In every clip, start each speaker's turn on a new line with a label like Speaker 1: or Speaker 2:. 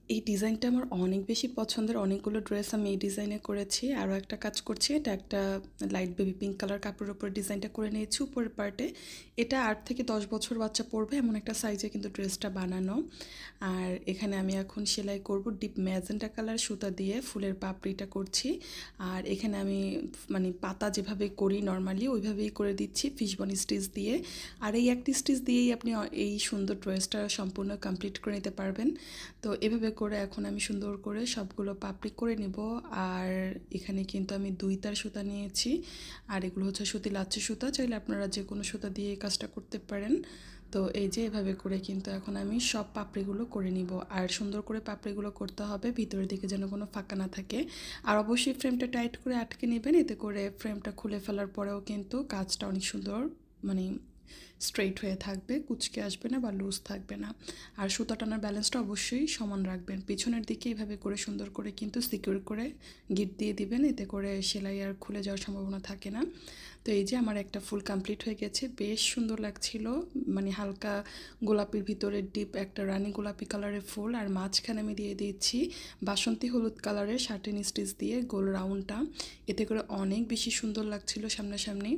Speaker 1: এই ডিজাইনটা আমার অনেক বেশি পছন্দের। অনেকগুলো ড্রেস আমি এই ডিজাইনে করেছি। আরও একটা কাজ করছি, এটা একটা লাইট বেবি পিঙ্ক কালার কাপড়ের উপর ডিজাইনটা করে নিয়েছি উপরের পার্টে। এটা 8 থেকে 10 বছর বাচ্চা পরবে এমন একটা সাইজে কিন্তু ড্রেসটা বানানো। আর এখানে আমি এখন সেলাই করব ডিপ ম্যাজেন্টা কালার সুতা দিয়ে ফুলের পাপড়িটা করছি। আর এখানে আমি মানে পাতা যেভাবে করি নর্মালি ওইভাবেই করে দিচ্ছি ফিশবন স্টিচ দিয়ে। আর এই একটি স্টিচ দিয়েই আপনি এই সুন্দর ড্রেসটা সম্পূর্ণ কমপ্লিট করে নিতে পারবেন। তো এভাবে করে এখন আমি সুন্দর করে সবগুলো পাপড়ি করে নিব। আর এখানে কিন্তু আমি 2 তার সুতা নিয়েছি, আর এগুলো হচ্ছে সুতি লাচ্ছি সুতা। চাইলে আপনারা যে কোনো সুতা দিয়ে এই কাজটা করতে পারেন। তো এই যে এভাবে করে কিন্তু এখন আমি সব পাপড়িগুলো করে নিব। আর সুন্দর করে পাপড়িগুলো করতে হবে, ভিতরের দিকে যেন কোনো ফাঁকা না থাকে। আর অবশ্যই ফ্রেমটা টাইট করে আটকে নেবেন, এতে করে ফ্রেমটা খুলে ফেলার পরেও কিন্তু কাজটা অনেক সুন্দর মানে স্ট্রেইট হয়ে থাকবে, কুঁচকে আসবে না বা লুজ থাকবে না। আর সুতা টানার ব্যালেন্সটা অবশ্যই সমান রাখবেন। পিছনের দিকে এভাবে করে সুন্দর করে কিন্তু সিকিউর করে গিট দিয়ে দিবেন, এতে করে সেলাই আর খুলে যাওয়ার সম্ভাবনা থাকে না। তো এই যে আমার একটা ফুল কমপ্লিট হয়ে গেছে, বেশ সুন্দর লাগছিল। মানে হালকা গোলাপির ভিতরে ডিপ একটা রানী গোলাপি কালারের ফুল, আর মাঝখানে আমি দিয়ে দিয়েছি বাসন্তী হলুদ কালারের শার্টিন স্টিচ দিয়ে গোল রাউন্ডটা। এতে করে অনেক বেশি সুন্দর লাগছিল সামনাসামনি।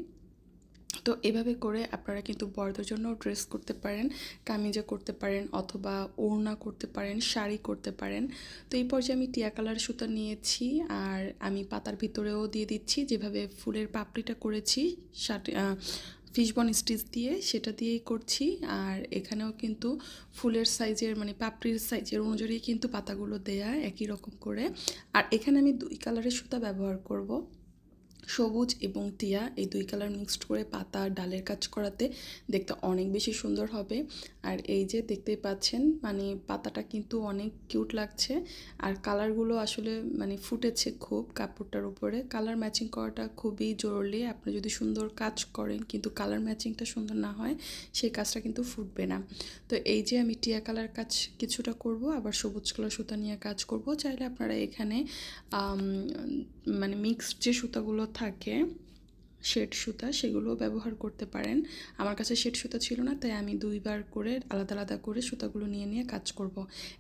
Speaker 1: তো এভাবে করে আপনারা কিন্তু বড়দের জন্য ড্রেস করতে পারেন, কামিজে করতে পারেন, অথবা ওড়না করতে পারেন, শাড়ি করতে পারেন। তো এই পর্যায়ে আমি টিয়া কালার সুতা নিয়েছি, আর আমি পাতার ভিতরেও দিয়ে দিচ্ছি যেভাবে ফুলের পাপড়িটা করেছি শার্ট ফিশবন স্টিচ দিয়ে, সেটা দিয়েই করছি। আর এখানেও কিন্তু ফুলের সাইজের মানে পাপড়ির সাইজের অনুযায়ী কিন্তু পাতাগুলো দেয়া একই রকম করে। আর এখানে আমি 2 কালারের সুতা ব্যবহার করব, সবুজ এবং টিয়া, এই 2 কালার মিক্সড করে পাতা ডালের কাজ করাতে দেখতে অনেক বেশি সুন্দর হবে। আর এই যে দেখতেই পাচ্ছেন মানে পাতাটা কিন্তু অনেক কিউট লাগছে। আর কালারগুলো আসলে মানে ফুটেছে খুব কাপড়টার উপরে। কালার ম্যাচিং করাটা খুবই জরুরি। আপনি যদি সুন্দর কাজ করেন কিন্তু কালার ম্যাচিংটা সুন্দর না হয়, সেই কাজটা কিন্তু ফুটবে না। তো এই যে আমি টিয়া কালার কাজ কিছুটা করব, আবার সবুজ কালার সুতা নিয়ে কাজ করব। চাইলে আপনারা এখানে মানে মিক্সড যে সুতাগুলো থাকে শেড সুতা, সেগুলো ব্যবহার করতে পারেন। আমার কাছে শেড সুতা ছিল না, তাই আমি 2বার করে আলাদা আলাদা করে সুতাগুলো নিয়ে নিয়ে কাজ করব।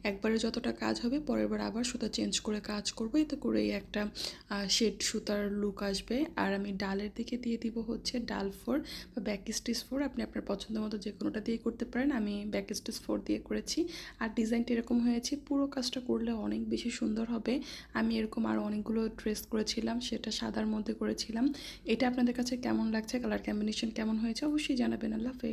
Speaker 1: একবারে যতটা কাজ হবে পরের বার আবার সুতা চেঞ্জ করে কাজ করব, এতে করেই একটা শেড সুতার লুক আসবে। আর আমি ডালের দিকে দিয়ে দিব হচ্ছে ডাল 4 বা ব্যাক স্টিচ 4, আপনি আপনার পছন্দ মতো যে কোনোটা দিয়ে করতে পারেন। আমি ব্যাক স্টিচ 4 দিয়ে করেছি। আর ডিজাইনটা এরকম হয়েছে, পুরো কাজটা করলে অনেক বেশি সুন্দর হবে। আমি এরকম আরও অনেকগুলো ড্রেস করেছিলাম, সেটা সাদার মধ্যে করেছিলাম। এটা আপনাদের কাছে কেমন লাগছে, কালার কম্বিনেশন কেমন হয়েছে অবশ্যই জানাবেন। আল্লাহ হাফেজ।